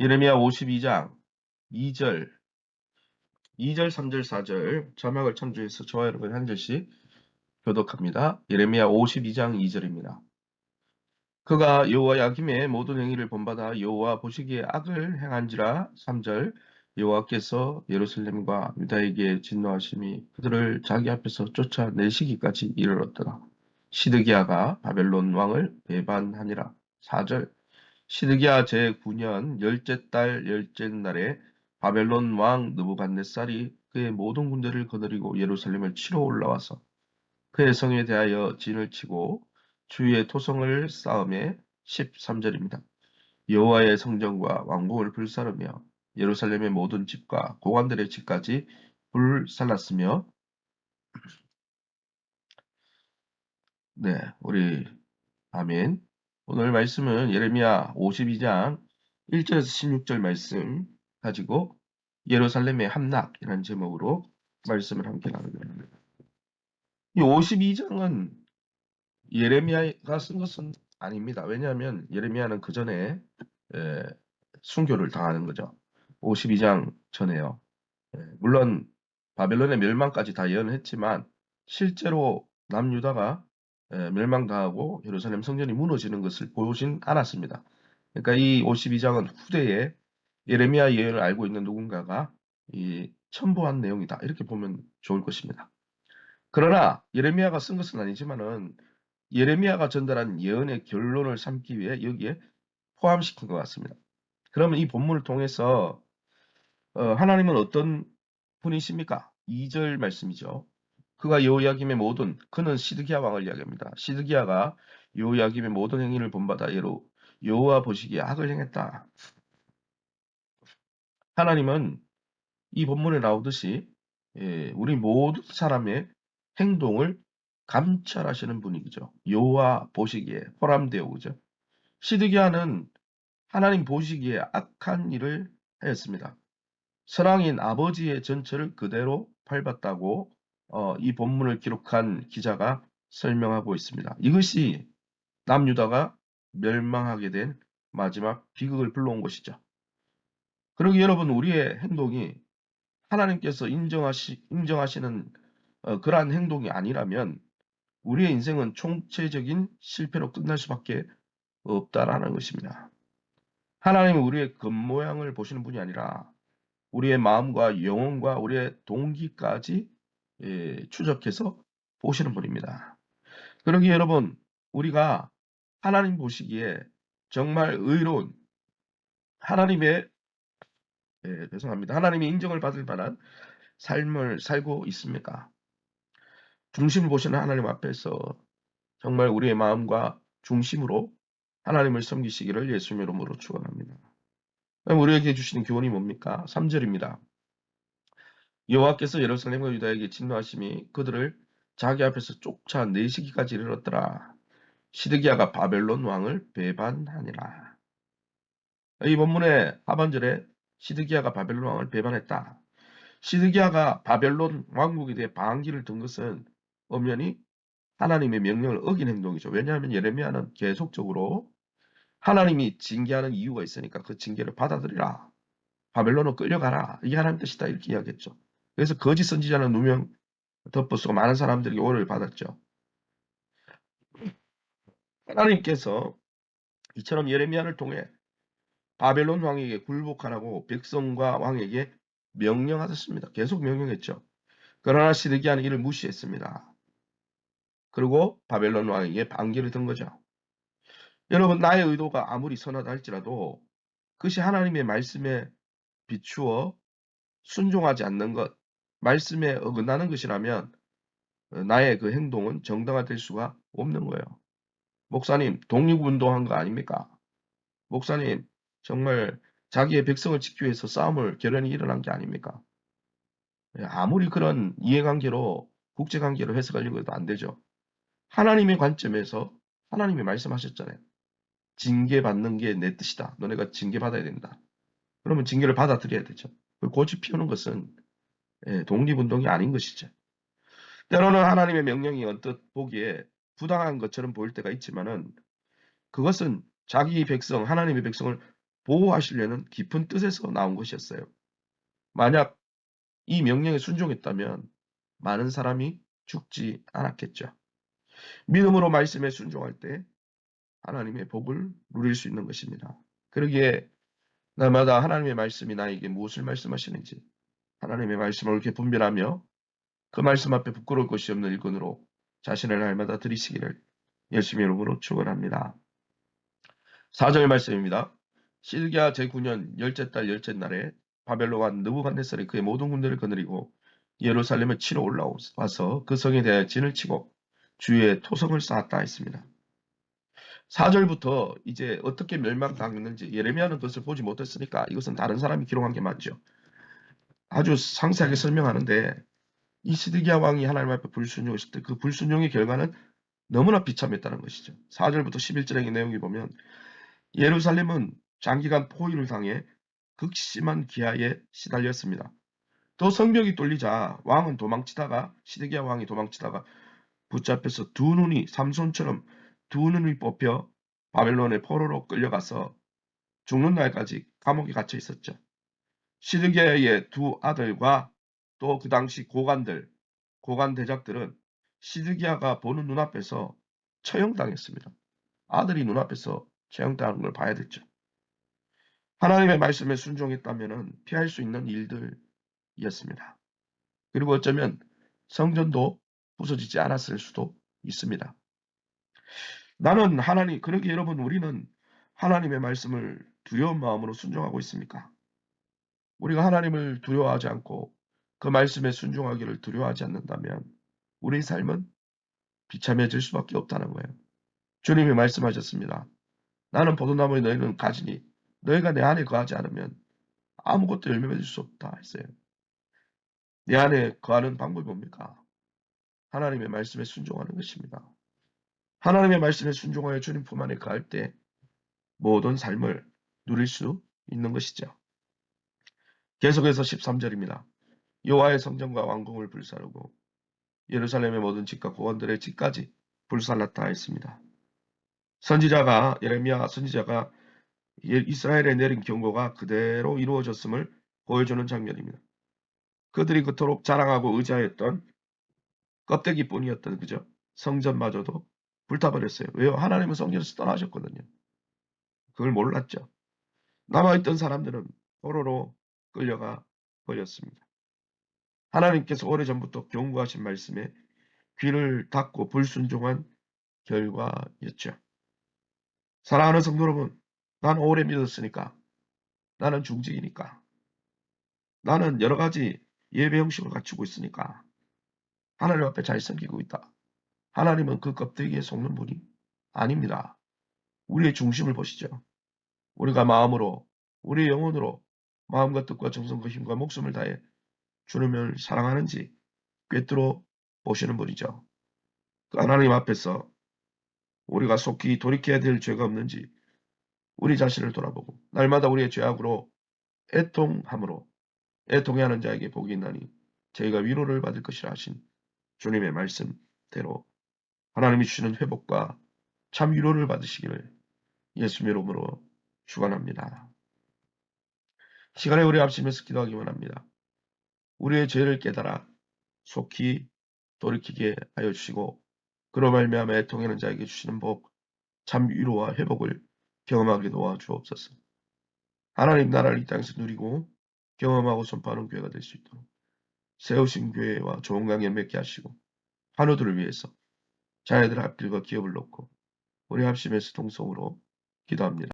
예레미야 52장 2절, 2절, 3절, 4절 자막을 참조해서 저와 여러분 한 절씩 교독합니다. 예레미야 52장 2절입니다. 그가 여호와 야김의 모든 행위를 본받아 여호와 보시기에 악을 행한지라. 3절 여호와께서 예루살렘과 유다에게 진노하심이 그들을 자기 앞에서 쫓아내시기까지 이르렀더라. 시드기야가 바벨론 왕을 배반하니라. 4절 시드기야 제9년 열째 달 열째 날에 바벨론 왕 느부갓네살이 그의 모든 군대를 거느리고 예루살렘을 치러 올라와서 그의 성에 대하여 진을 치고 주위의 토성을 쌓음에. 13절입니다. 여호와의 성전과 왕궁을 불사르며 예루살렘의 모든 집과 고관들의 집까지 불살랐으며. 네, 우리 아멘. 오늘 말씀은 예레미야 52장 1절에서 16절 말씀 가지고 예루살렘의 함락이라는 제목으로 말씀을 함께 나누겠습니다. 이 52장은 예레미야가 쓴 것은 아닙니다. 왜냐하면 예레미야는 그 전에 순교를 당하는 거죠. 52장 전에요. 물론 바벨론의 멸망까지 다 예언했지만 실제로 남유다가 멸망당하고 예루살렘 성전이 무너지는 것을 보진 않았습니다. 그러니까 이 52장은 후대에 예레미야 예언을 알고 있는 누군가가 첨부한 내용이다. 이렇게 보면 좋을 것입니다. 그러나 예레미야가 쓴 것은 아니지만은 예레미야가 전달한 예언의 결론을 삼기 위해 여기에 포함시킨 것 같습니다. 그러면 이 본문을 통해서 하나님은 어떤 분이십니까? 2절 말씀이죠. 그가 여호야김의 모든, 그는 시드기야 왕을 이야기합니다. 시드기야가 여호야김의 모든 행위를 본받아 여호와 보시기에 악을 행했다. 하나님은 이 본문에 나오듯이 우리 모든 사람의 행동을 감찰하시는 분이죠. 여호와 보시기에 호람되어 그죠. 시드기야는 하나님 보시기에 악한 일을 하였습니다. 선왕인 아버지의 전처를 그대로 밟았다고 이 본문을 기록한 기자가 설명하고 있습니다. 이것이 남유다가 멸망하게 된 마지막 비극을 불러온 것이죠. 그러기 여러분, 우리의 행동이 하나님께서 인정하시는 그러한 행동이 아니라면 우리의 인생은 총체적인 실패로 끝날 수밖에 없다라는 것입니다. 하나님은 우리의 겉모양을 보시는 분이 아니라 우리의 마음과 영혼과 우리의 동기까지 추적해서 보시는 분입니다. 그러기 여러분, 우리가 하나님 보시기에 정말 의로운 하나님의 죄송합니다. 하나님의 인정을 받을 만한 삶을 살고 있습니까? 중심을 보시는 하나님 앞에서 정말 우리의 마음과 중심으로 하나님을 섬기시기를 예수님의 이름으로 축원합니다. 우리에게 주시는 교훈이 뭡니까? 3절입니다. 여호와께서 예루살렘과 유다에게 진노하심이 그들을 자기 앞에서 쫓아내시기까지 이르렀더라. 시드기야가 바벨론 왕을 배반하니라. 이 본문의 하반절에 시드기야가 바벨론 왕을 배반했다. 시드기야가 바벨론 왕국에 대해 방귀를 든 것은 엄연히 하나님의 명령을 어긴 행동이죠. 왜냐하면 예레미야는 계속적으로 하나님이 징계하는 이유가 있으니까 그 징계를 받아들이라. 바벨론으로 끌려가라. 이게 하나님 뜻이다. 이렇게 이야기했죠. 그래서 거짓 선지자는 누명 덮어쓰고 많은 사람들에게 오해를 받았죠. 하나님께서 이처럼 예레미야를 통해 바벨론 왕에게 굴복하라고 백성과 왕에게 명령하셨습니다. 계속 명령했죠. 그러나 시드기야는 이를 무시했습니다. 그리고 바벨론 왕에게 반기를 든 거죠. 여러분, 나의 의도가 아무리 선하다 할지라도 그것이 하나님의 말씀에 비추어 순종하지 않는 것, 말씀에 어긋나는 것이라면 나의 그 행동은 정당화될 수가 없는 거예요. 목사님, 독립운동한 거 아닙니까? 목사님, 정말 자기의 백성을 지키기 위해서 싸움을 결연히 일어난 게 아닙니까? 아무리 그런 이해관계로, 국제관계로 해석하려고 해도 안 되죠. 하나님의 관점에서 하나님이 말씀하셨잖아요. 징계받는 게 내 뜻이다. 너네가 징계받아야 된다. 그러면 징계를 받아들여야 되죠. 고집 피우는 것은 독립운동이 아닌 것이죠. 때로는 하나님의 명령이 언뜻 보기에 부당한 것처럼 보일 때가 있지만은 그것은 자기 백성, 하나님의 백성을 보호하시려는 깊은 뜻에서 나온 것이었어요. 만약 이 명령에 순종했다면 많은 사람이 죽지 않았겠죠. 믿음으로 말씀에 순종할 때 하나님의 복을 누릴 수 있는 것입니다. 그러기에 날마다 하나님의 말씀이 나에게 무엇을 말씀하시는지 하나님의 말씀을 옳게 분별하며 그 말씀 앞에 부끄러울 것이 없는 일꾼으로 자신을 날마다 들이시기를 예수님의 이름으로 축원합니다. 4절 말씀입니다. 시드기야 제9년 열째 달 열째 날에 바벨론 왕 느부갓네살이 그의 모든 군대를 거느리고 예루살렘을 치러 올라와서 그 성에 대하여 진을 치고 주위에 토성을 쌓았다 했습니다. 4절부터 이제 어떻게 멸망당했는지 예레미야는 그것을 보지 못했으니까 이것은 다른 사람이 기록한 게 맞죠. 아주 상세하게 설명하는데 이 시드기야 왕이 하나님 앞에 불순종했을 때 그 불순종의 결과는 너무나 비참했다는 것이죠. 4절부터 11절의 내용이 보면 예루살렘은 장기간 포위를 당해 극심한 기아에 시달렸습니다. 또 성벽이 뚫리자 왕은 도망치다가 시드기야 왕이 도망치다가 붙잡혀서 두 눈이 삼손처럼 두 눈이 뽑혀 바벨론의 포로로 끌려가서 죽는 날까지 감옥에 갇혀 있었죠. 시드기야의 두 아들과 또 그 당시 고관 대작들은 시드기야가 보는 눈앞에서 처형당했습니다. 아들이 눈앞에서 처형당하는 걸 봐야 됐죠. 하나님의 말씀에 순종했다면 피할 수 있는 일들이었습니다. 그리고 어쩌면 성전도 부서지지 않았을 수도 있습니다. 그러기에 여러분 우리는 하나님의 말씀을 두려운 마음으로 순종하고 있습니까? 우리가 하나님을 두려워하지 않고 그 말씀에 순종하기를 두려워하지 않는다면 우리 삶은 비참해질 수밖에 없다는 거예요. 주님이 말씀하셨습니다. 나는 포도나무에 너희는 가지니 너희가 내 안에 거하지 않으면 아무것도 열매 맺을 수 없다 했어요. 내 안에 거하는 방법이 뭡니까? 하나님의 말씀에 순종하는 것입니다. 하나님의 말씀에 순종하여 주님 품 안에 거할 때 모든 삶을 누릴 수 있는 것이죠. 계속해서 13절입니다. 여호와의 성전과 왕궁을 불사르고 예루살렘의 모든 집과 고관들의 집까지 불살랐다 했습니다. 예레미야 선지자가 이스라엘에 내린 경고가 그대로 이루어졌음을 보여주는 장면입니다. 그들이 그토록 자랑하고 의지하였던 껍데기뿐이었던 그죠? 성전마저도 불타버렸어요. 왜요? 하나님은 성전에서 떠나셨거든요. 그걸 몰랐죠. 남아있던 사람들은 포로로 끌려가 버렸습니다. 하나님께서 오래전부터 경고하신 말씀에 귀를 닫고 불순종한 결과였죠. 사랑하는 성도 여러분, 나는 오래 믿었으니까, 나는 중직이니까, 나는 여러 가지 예배 형식을 갖추고 있으니까 하나님 앞에 잘 섬기고 있다. 하나님은 그 껍데기에 속는 분이 아닙니다. 우리의 중심을 보시죠. 우리가 마음으로, 우리의 영혼으로 마음과 뜻과 정성과 힘과 목숨을 다해 주님을 사랑하는지 꿰뚫어 보시는 분이죠. 그 하나님 앞에서 우리가 속히 돌이켜야 될 죄가 없는지 우리 자신을 돌아보고 날마다 우리의 죄악으로 애통해 하는 자에게 복이 있나니 저희가 위로를 받을 것이라 하신 주님의 말씀대로 하나님이 주시는 회복과 참 위로를 받으시기를 예수님의 이름으로 축원합니다. 시간에 우리 합심해서 기도하기 원합니다. 우리의 죄를 깨달아 속히 돌이키게 하여 주시고 그로 말미암아 애통하는 자에게 주시는 복, 참 위로와 회복을 경험하게 도와주옵소서. 하나님 나라를 이 땅에서 누리고 경험하고 선포하는 교회가 될 수 있도록 세우신 교회와 좋은 강연 맺게 하시고 환우들을 위해서 자녀들 앞길과 기업을 놓고 우리 합심해서 동성으로 기도합니다.